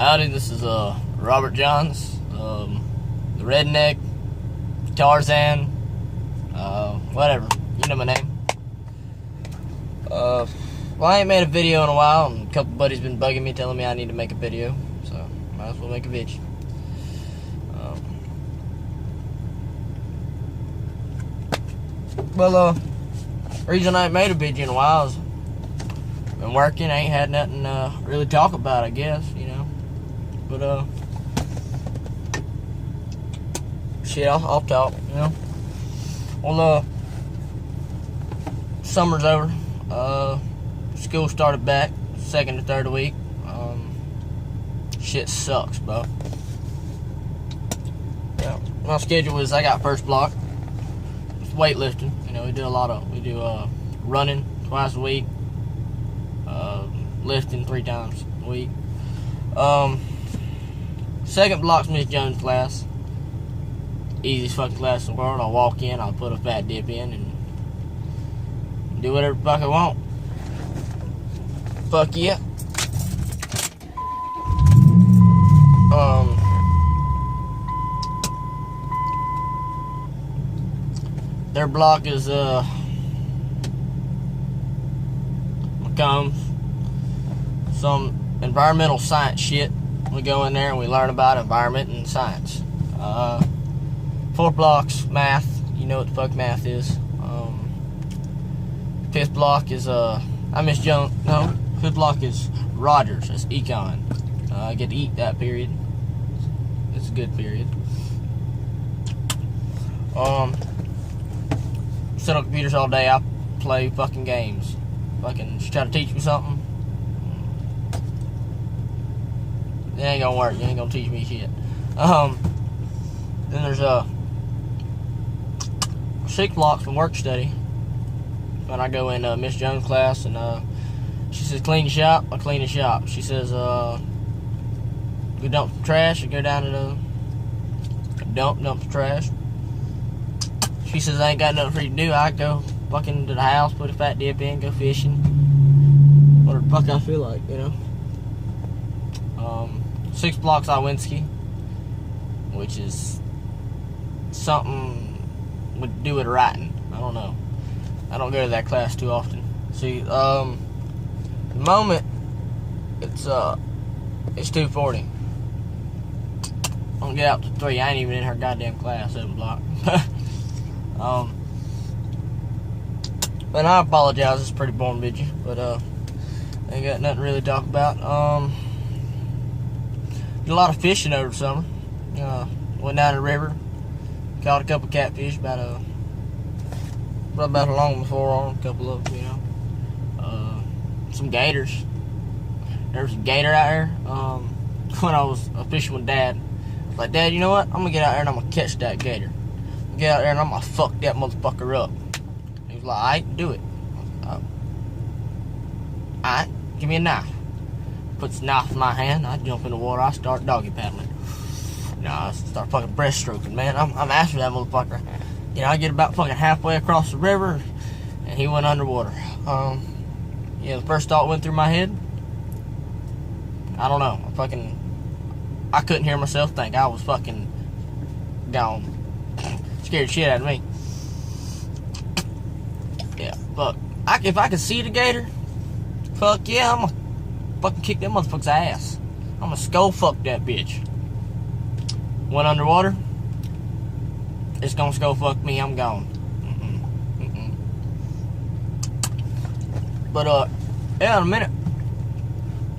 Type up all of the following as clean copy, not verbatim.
Howdy, this is Robert Johns, the redneck, Tarzan, whatever, you know my name. Well, I ain't made a video in a while, and a couple buddies been bugging me, telling me I need to make a video, so might as well make a video. Reason I ain't made a video in a while is been working, I ain't had nothing really talk about, I guess, you know. But shit, I'll talk, you know. Well, summer's over. School started back, second or third week. Shit sucks, bro. Yeah, my schedule is I got first block. It's weightlifting. You know, we do running twice a week, lifting 3 times a week. Second block's Miss Jones' class. Easiest fucking class in the world. I'll walk in, I'll put a fat dip in, and do whatever the fuck I want. Fuck yeah. Their block is becomes some environmental science shit. We go in there and we learn about environment and science. 4 blocks math. You know what the fuck math is. 5th block is Miss Jones. No, 5th block is Rogers. That's econ. I get to eat that period. It's a good period. Sit on computers all day. I play fucking games. Fucking she try to teach me something. It ain't gonna work. You ain't gonna teach me shit. Then there's 6 blocks from work study. When I go in Miss Jones' class, and she says clean the shop, I clean the shop. She says go dump the trash, I go down to the dump the trash. She says I ain't got nothing for you to do, I go fucking to the house, put a fat dip in, go fishing. Whatever the fuck I feel like, you know. 6 blocks Iwinski, which is something would do with writing. I don't know. I don't go to that class too often. See, the moment it's 2:40. I'm gonna get out to 3. I ain't even in her goddamn class, 7 block. And I apologize, it's a pretty boring video, but ain't got nothing to really talk about. Did a lot of fishing over the summer. Went down the river, caught a couple catfish, about a long before on a couple of them, you know. Some gators. There was a gator out there. When I was fishing with Dad, I was like, Dad, you know what? I'm gonna get out there and I'm gonna catch that gator. Get out there and I'm gonna fuck that motherfucker up. He was like, alright, do it. Alright, give me a knife. Puts the knife in my hand, I jump in the water, I start doggy paddling. I start fucking breaststroking, man. I'm after that motherfucker. You know, I get about fucking halfway across the river, and he went underwater. The first thought went through my head. I don't know. I couldn't hear myself think. I was fucking gone. Scared the shit out of me. Yeah, but if I could see the gator, fuck yeah, I'm gonna fucking kick that motherfucker's ass. I'm gonna skull fuck that bitch. Went underwater. It's gonna skull fuck me. I'm gone. But yeah, in a minute,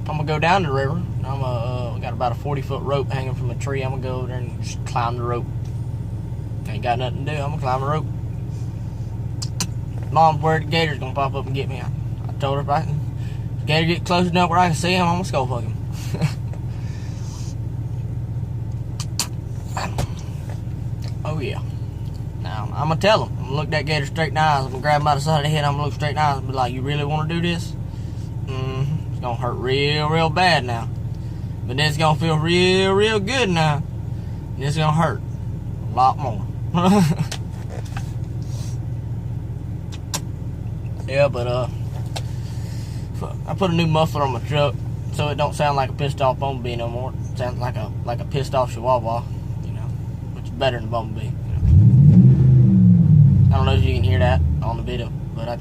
I'm gonna go down the river. We got about a 40-foot rope hanging from a tree. I'm gonna go over there and just climb the rope. Ain't got nothing to do. I'm gonna climb the rope. Mom's worried the gator's gonna pop up and get me. I told her if the gator get close enough where I can see him, I'm gonna skull fuck him. Oh yeah. Now I'm gonna tell him. I'm gonna look that gator straight in the eyes. I'm gonna grab him by the side of the head. I'm gonna look straight in the eyes and be like, "You really want to do this? It's gonna hurt real bad now, but then it's gonna feel real good now, and it's gonna hurt a lot more." Yeah, but I put a new muffler on my truck. so it don't sound like a pissed off bumblebee no more. It sounds like a pissed off chihuahua, you know, which is better than a bumblebee. You know? I don't know if you can hear that on the video, but I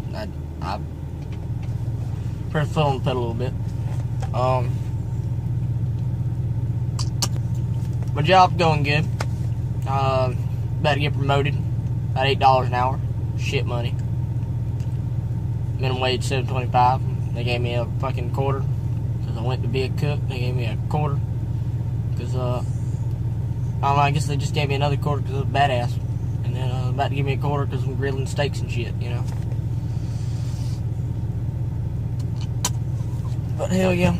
press the foot on the pedal a little bit. My job's going good. About to get promoted. About $8 an hour. Shit money. Minimum wage $7.25. They gave me a fucking quarter because I went to be a cook. They gave me a quarter because I don't know. I guess they just gave me another quarter because I was a badass. And then about to give me a quarter because I'm grilling steaks and shit, you know. But hell yeah.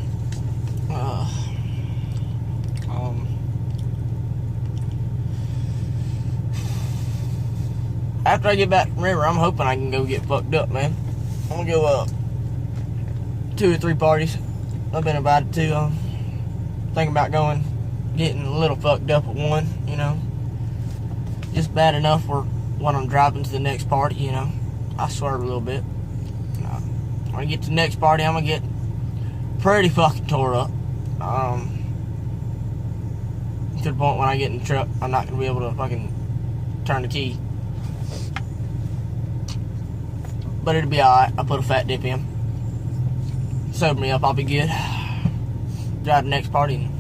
After I get back from River, I'm hoping I can go get fucked up, man. I'm gonna go 2 or 3 parties. I've been invited to. Thinking about getting a little fucked up at one, you know. Just bad enough for when I'm driving to the next party, you know. I swerve a little bit. When I get to the next party, I'm gonna get pretty fucking tore up. To the point when I get in the truck, I'm not gonna be able to fucking turn the key. But it'll be alright. I'll put a fat dip in. Sober me up, I'll be good. Drive the next party and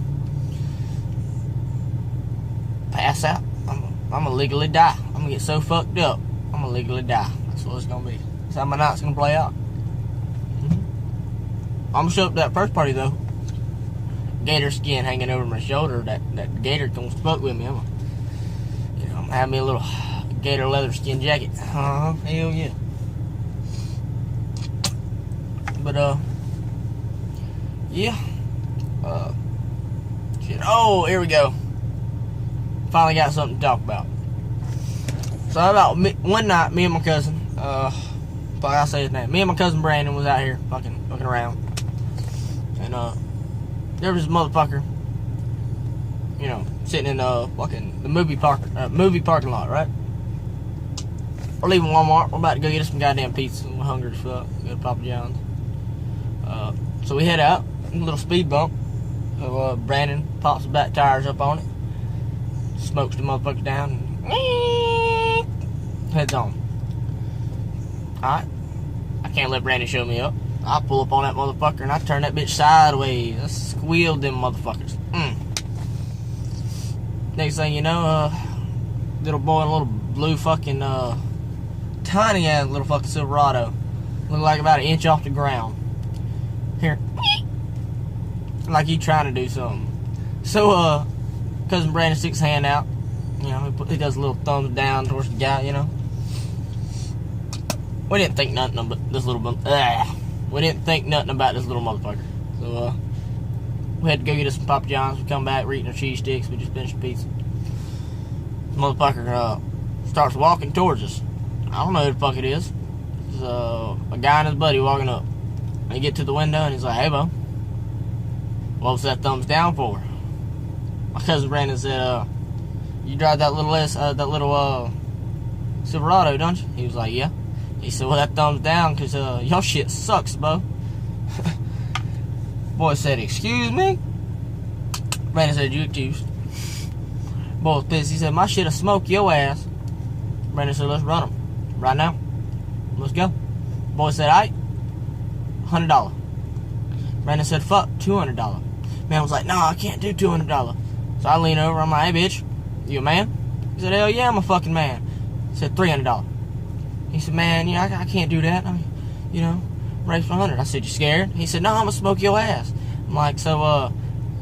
pass out. I'm gonna legally die. I'm gonna get so fucked up, I'm gonna legally die. That's what it's gonna be. That's how my night's gonna play out. I'm gonna show up to that first party though. Gator skin hanging over my shoulder. That gator comes fuck with me. I'm gonna have me a little gator leather skin jacket. Hell yeah. But yeah. Shit. Oh, here we go. Finally got something to talk about. So about one night, me and my cousin, fuck, I'll say his name. Me and my cousin Brandon was out here fucking around, and there was this motherfucker, you know, sitting in the movie parking lot, right? We're leaving Walmart. We're about to go get us some goddamn pizza. We're hungry as fuck. Go to Papa John's. So we head out. A little speed bump. So Brandon pops the back tires up on it. Smokes the motherfucker down. And heads on. Alright. I can't let Brandon show me up. I pull up on that motherfucker and I turn that bitch sideways. I squealed them motherfuckers. Next thing you know, little boy in a little blue fucking tiny ass little fucking Silverado. Looked like about an inch off the ground. Here. Like he trying to do something. So cousin Brandon sticks his hand out. You know, he does a little thumbs down towards the guy, you know. We didn't think nothing about this little we didn't think nothing about this little motherfucker. So we had to go get us some Papa John's. We come back, we're eating our cheese sticks. We just finished pizza. Motherfucker starts walking towards us. I don't know who the fuck it is. It's a guy and his buddy walking up. They get to the window and he's like, "Hey, bro, what was that thumbs down for?" My cousin Brandon said, "You drive that little Silverado, don't you?" He was like, "Yeah." He said, "Well, that thumbs down because your shit sucks, bro." Boy said, "Excuse me?" Brandon said, "You accused." Boy was pissed. He said, "My shit'll smoke your ass." Brandon said, "Let's run them right now. Let's go." Boy said, "Alright, $100. Brandon said, "Fuck, $200. Man was like, "No, I can't do $200. So I lean over. I'm like, "Hey, bitch, you a man?" He said, "Hell yeah, I'm a fucking man." He said, $300. He said, "Man, you know, I can't do that. I mean, you know, I'm ready for 100. I said, "You scared?" He said, "No, I'm gonna smoke your ass." I'm like, "So,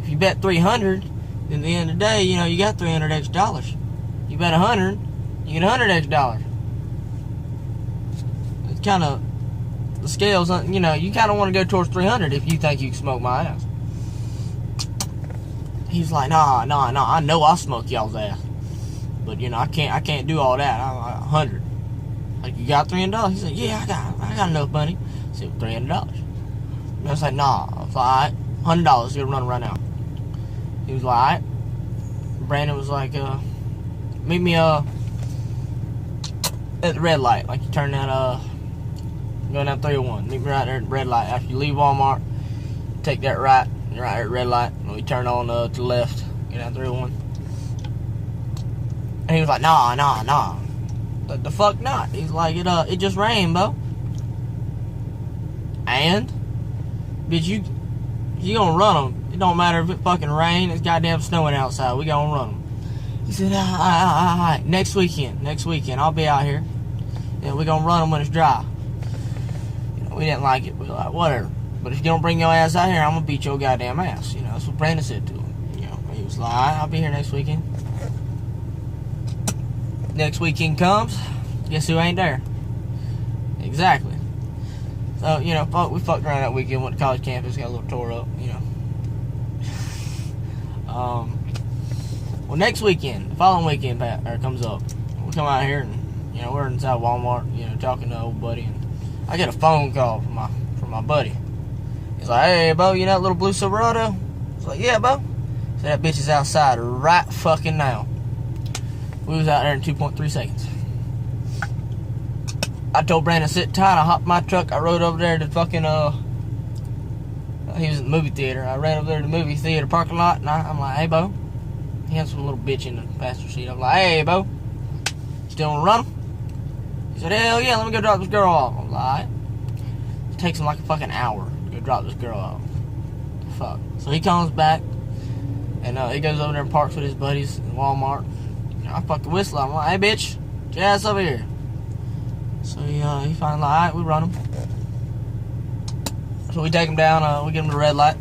if you bet 300, then at the end of the day, you know, you got $300 extra dollars. You bet 100, you get $100 extra dollars." It's kind of the scales, you know, you kind of want to go towards 300 if you think you can smoke my ass. He's like, nah, I know I'll smoke y'all's ass, but you know, I can't do all that. I'm 100. Like, "You got $300? He said, "Yeah, I got enough money." I said, $300. And I was like, "Nah." I was like, "Alright, $100, you're running right now." He was like, "Alright." Brandon was like, "Meet me at the red light." Like, you turn that going down 301. Meet me right there at the red light. After you leave Walmart, take that right, You're right at red light. And we turn on to the left. Get down 301. And he was like, nah. The fuck not? He's like, it just rained, bro. And? Bitch, you gonna run them. It don't matter if it fucking rain. It's goddamn snowing outside. We gonna run them. He said, all right. Next weekend. I'll be out here. And we gonna run them when it's dry. We didn't like it. We were like, whatever. But if you don't bring your ass out here, I'm gonna beat your goddamn ass. That's what Brandon said to him. He was like, all right, I'll be here next weekend. Next weekend comes, guess who ain't there? Exactly. So, we fucked around that weekend, went to college campus, got a little tore up, Well, next weekend, the following weekend comes up. We come out here and, we're inside Walmart, talking to old buddy. And I get a phone call from my buddy. He's like, hey, Bo, you know that little blue Silverado? I was like, yeah, Bo. So that bitch is outside right fucking now. We was out there in 2.3 seconds. I told Brandon to sit tight. I hopped my truck. I rode over there to fucking, he was in the movie theater. I ran over there to the movie theater parking lot, and I'm like, hey, Bo. He had some little bitch in the passenger seat. I'm like, hey, Bo. Still wanna run him? He said, hell yeah, let me go drop this girl off. I'm like, all right. It takes him like a fucking hour to go drop this girl off. Fuck. So he comes back, and he goes over there and parks with his buddies in Walmart. I fucking whistle. I'm like, hey, bitch, get your ass over here. So he finally like, alright, we run him. So we take him down, we get him to the red light.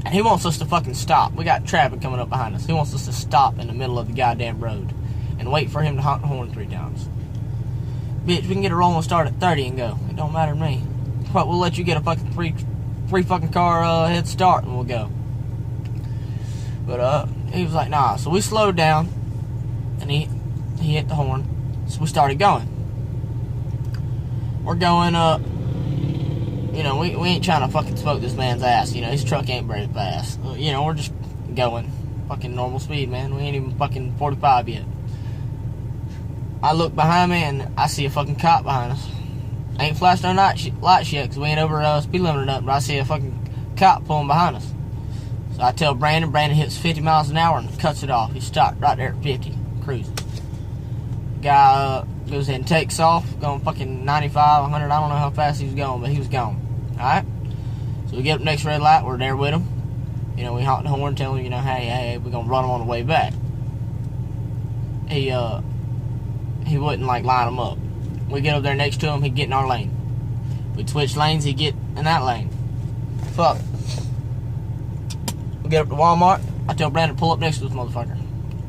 And he wants us to fucking stop. We got traffic coming up behind us. He wants us to stop in the middle of the goddamn road and wait for him to honk the horn 3 times. Bitch, we can get a rolling start at 30 and go. It don't matter to me. But we'll let you get a fucking free fucking car head start and we'll go. But he was like, nah. So we slowed down. And he hit the horn. So we started going. We're going up. We ain't trying to fucking smoke this man's ass. His truck ain't very fast. We're just going. Fucking normal speed, man. We ain't even fucking 45 yet. I look behind me and I see a fucking cop behind us. I ain't flashed no lights yet because we ain't over speed limit or nothing. But I see a fucking cop pulling behind us. So I tell Brandon hits 50 miles an hour and cuts it off. He stopped right there at 50. Cruising. Guy goes ahead and takes off, going fucking 95, 100. I don't know how fast he was going, but he was gone. Alright? So we get up next red light. We're there with him. We honk the horn, tell him, hey, we're going to run him on the way back. He wouldn't, line him up. We get up there next to him, he'd get in our lane. We'd switch lanes, he'd get in that lane. Fuck. We get up to Walmart. I tell Brandon to pull up next to this motherfucker.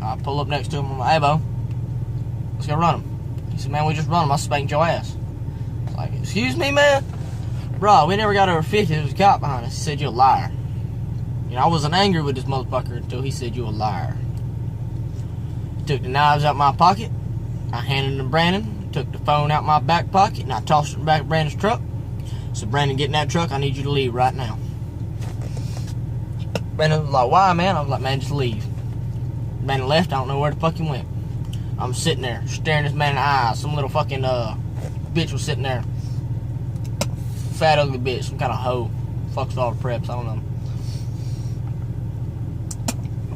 I pull up next to him. I'm like, hey, Bo, let's go run him. He said, man, we just run him. I spanked your ass. I was like, excuse me, man? Bro, we never got over 50. There was a cop behind us. He said, you're a liar. I wasn't angry with this motherfucker until he said, you're a liar. He took the knives out my pocket. I handed them to Brandon. Took the phone out my back pocket, and I tossed it in the back of Brandon's truck. So, Brandon, get in that truck. I need you to leave right now. Brandon was like, why, man? I was like, man, just leave. Man left, I don't know where the fuck he went. I'm sitting there, staring this man in the eyes. Some little fucking, bitch was sitting there. Fat, ugly bitch, some kind of hoe. Fucks all the preps, I don't know.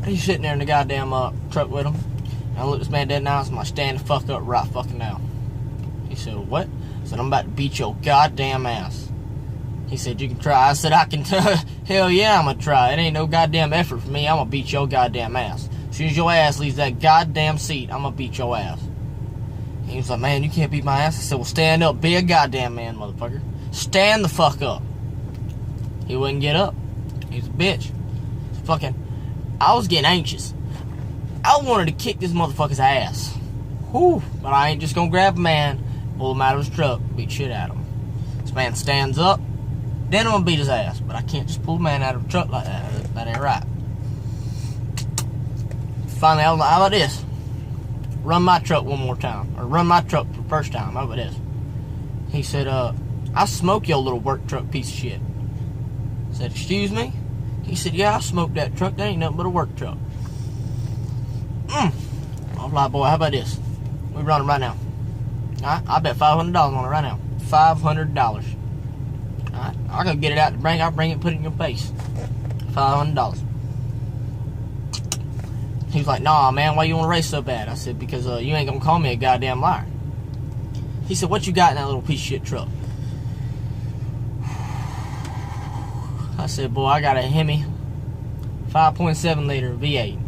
He's sitting there in the goddamn, truck with him. And I looked this man dead in the eyes, I'm like, stand the fuck up right fucking now. He said, what? I said, I'm about to beat your goddamn ass. He said, you can try. I said, I can hell yeah, I'm gonna try. It ain't no goddamn effort for me. I'm gonna beat your goddamn ass. As soon as your ass leaves that goddamn seat, I'm gonna beat your ass. And he was like, man, you can't beat my ass. I said, well, stand up. Be a goddamn man, motherfucker. Stand the fuck up. He wouldn't get up. He's a bitch. Fucking, I was getting anxious. I wanted to kick this motherfucker's ass. Whew. But I ain't just gonna grab a man, pull him out of his truck, beat shit out of him. This man stands up, then I'm gonna beat his ass. But I can't just pull a man out of a truck like that. That ain't right. Finally, I was like, how about this? Run my truck one more time. Or run my truck for the first time. How about this? He said, I smoke your little work truck piece of shit. I said, excuse me? He said, yeah, I smoked that truck. That ain't nothing but a work truck. I was like, boy, how about this? We run it right now. Alright, I bet $500 on it right now. $500. Alright, I'll go get it out to bring. I'll bring it and put it in your face. $500. He was like, nah, man, why you want to race so bad? I said, because you ain't going to call me a goddamn liar. He said, what you got in that little piece of shit truck? I said, boy, I got a Hemi 5.7 liter V8.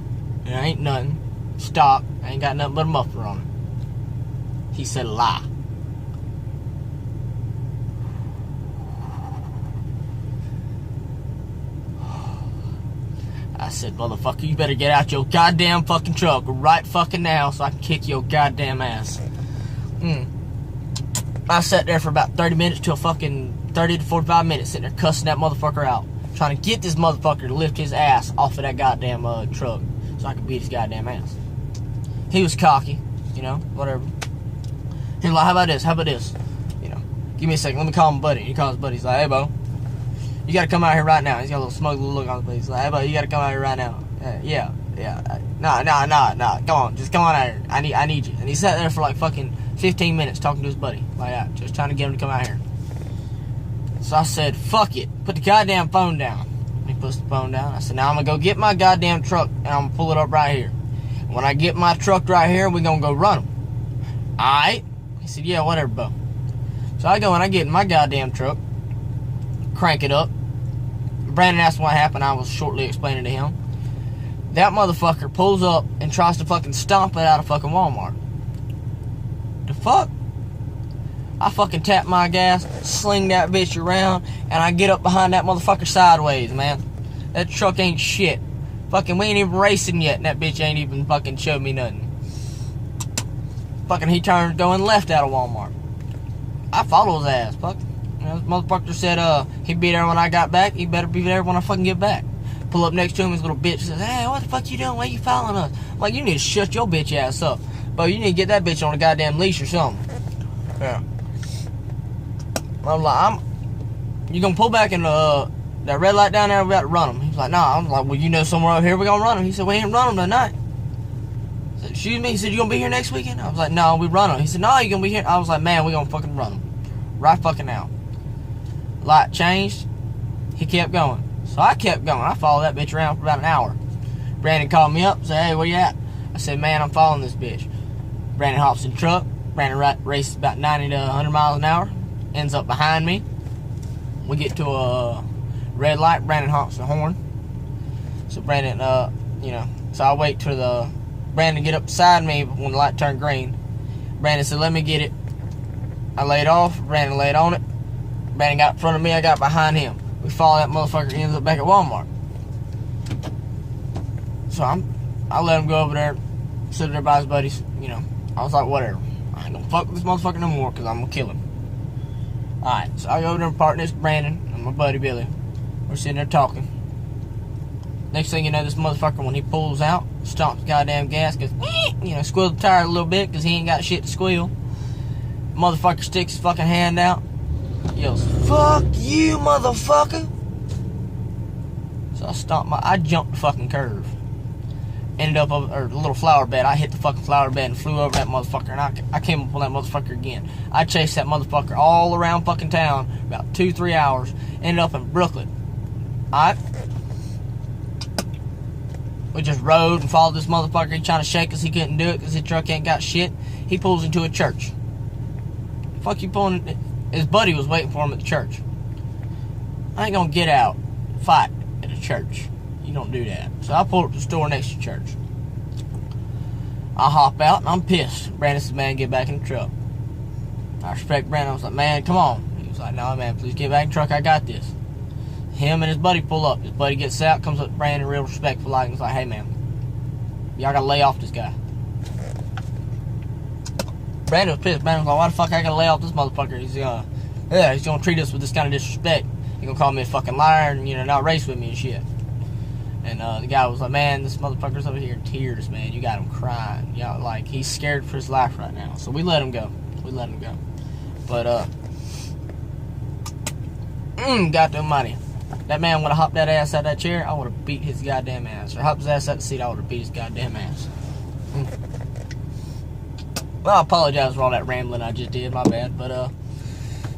It ain't nothing. Stock. I ain't got nothing but a muffler on it. He said, lie. I said, motherfucker, you better get out your goddamn fucking truck right fucking now so I can kick your goddamn ass. I sat there for about 30 minutes to 30 to 45 minutes sitting there cussing that motherfucker out. Trying to get this motherfucker to lift his ass off of that goddamn truck so I could beat his goddamn ass. He was cocky, you know, whatever. He was like, how about this? How about this? You know, give me a second. Let me call my buddy. He calls his buddy. He's like, hey, Bo, you got to come out here right now. He's got a little smug little look on his face. He's like, hey, Bo, you got to come out here right now. Yeah. Nah. Come on. Just come on out here. I need you. And he sat there for like fucking 15 minutes talking to his buddy. Like that. Just trying to get him to come out here. So I said, fuck it. Put the goddamn phone down. He puts the phone down. I said, now I'm going to go get my goddamn truck and I'm going to pull it up right here. When I get my truck right here, we're going to go run them. Alright? He said, yeah, whatever, Bo. So I go and I get in my goddamn truck, crank it up. Brandon asked what happened. I was shortly explaining to him. That motherfucker pulls up and tries to fucking stomp it out of fucking Walmart. The fuck? I fucking tap my gas, sling that bitch around, and I get up behind that motherfucker sideways, man. That truck ain't shit. Fucking, we ain't even racing yet, and that bitch ain't even fucking showed me nothing. Fucking, he turned going left out of Walmart. I follow his ass, fuck. You know, this motherfucker said, he'd be there when I got back. He better be there when I fucking get back. Pull up next to him, his little bitch says, hey, what the fuck you doing? Why you following us? I'm like, you need to shut your bitch ass up. But you need to get that bitch on a goddamn leash or something. Yeah. I'm like, you gonna pull back in that red light down there? We got to run them. He's like, nah. I'm like, well, you know somewhere over here we gonna run them. He said, we ain't run them tonight. I said, excuse me? He said, you gonna be here next weekend? I was like, no, we run them. He said, no, you gonna be here? I was like, man, we gonna fucking run them. Right fucking now. Light changed. He kept going. So I kept going. I followed that bitch around for about an hour. Brandon called me up, said, hey, where you at? I said, man, I'm following this bitch. Brandon hops in the truck. Brandon races about 90 to 100 miles an hour. Ends up behind me. We get to a red light. Brandon honks the horn. So Brandon, you know, so I wait till Brandon get up beside me when the light turned green. Brandon said, let me get it. I laid off. Brandon laid on it. Brandon got in front of me. I got behind him. We follow that motherfucker. He ends up back at Walmart. So I let him go over there, sit there by his buddies. You know, I was like, whatever. I ain't gonna fuck with this motherfucker no more because I'm gonna kill him. Alright, so I go over there and partner this Brandon and my buddy Billy. We're sitting there talking. Next thing you know, this motherfucker, when he pulls out, stomps the goddamn gas, goes, you know, squeals the tire a little bit because he ain't got shit to squeal. Motherfucker sticks his fucking hand out, yells, fuck you, motherfucker. So I jumped the fucking curve. Ended up over the little flower bed. I hit the fucking flower bed and flew over that motherfucker, and I came up on that motherfucker again. I chased that motherfucker all around fucking town about 2-3 hours. Ended up in Brooklyn. Alright? We just rode and followed this motherfucker. He trying to shake us. He couldn't do it because his truck ain't got shit. He pulls into a church. Fuck you pulling? His buddy was waiting for him at the church. I ain't gonna get out, fight at a church. You don't do that. So I pulled up to the store next to church. I hop out and I'm pissed. Brandon says, man, get back in the truck. I respect Brandon. I was like, man, come on. He was like, no, man, please get back in the truck. I got this. Him and his buddy pull up. His buddy gets out, comes up to Brandon real respectful like, and he's like, hey, man, y'all gotta lay off this guy. Brandon was pissed. Brandon was like, why the fuck I gotta lay off this motherfucker? He's gonna treat us with this kind of disrespect. He's gonna call me a fucking liar and, you know, not race with me and shit. And the guy was like, man, this motherfucker's over here in tears, man. You got him crying. You know, like, he's scared for his life right now. So we let him go. But, got the money. That man would have hopped that ass out of that chair, I would have beat his goddamn ass. Or hopped his ass out the seat, I would have beat his goddamn ass. Well, I apologize for all that rambling I just did, my bad. But,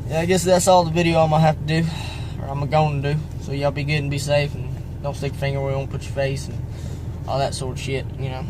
yeah, I guess that's all the video I'm going to have to do. Or I'm going to do. So y'all be good and be safe. And Don't stick your finger where you won't put your face and all that sort of shit, you know.